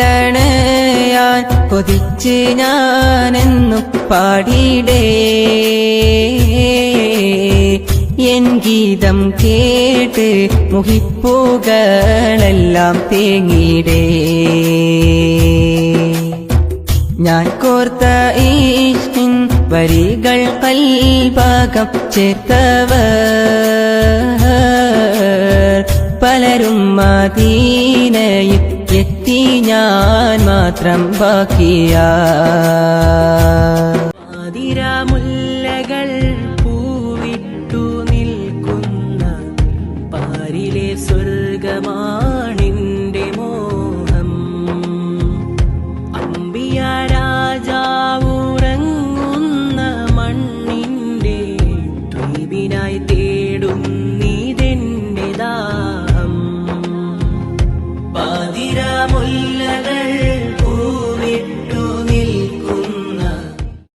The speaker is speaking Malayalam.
അരികില്ലണയാൻ കൊതിച്ച് ഞാനെന്നു പാടിടേ എൻ ഗീതം കേട്ട് മുഹിപ്പുകളെല്ലാം തേങ്ങിടേ ഞാൻ കോർത്ത ഈശ്കിൻ വരികൾ കൽബകം ചേർത്തവർ പലരും മദീനയിൽ എത്തി ഞാൻ മാത്രം ബാക്കിയാ ആതിരാമുല്ലകൾ പൂവിട്ടു നിൽക്കുന്ന പാരിലെ സ്വർഗമാണിന്റെ മോഹം അമ്പിയ രാജാവുറങ്ങുന്ന മണ്ണിന്റെ ദ്വീപിനായി തേടുന്നിതെന്റെ ദാഹം പാതിരാമുല്ലകൾ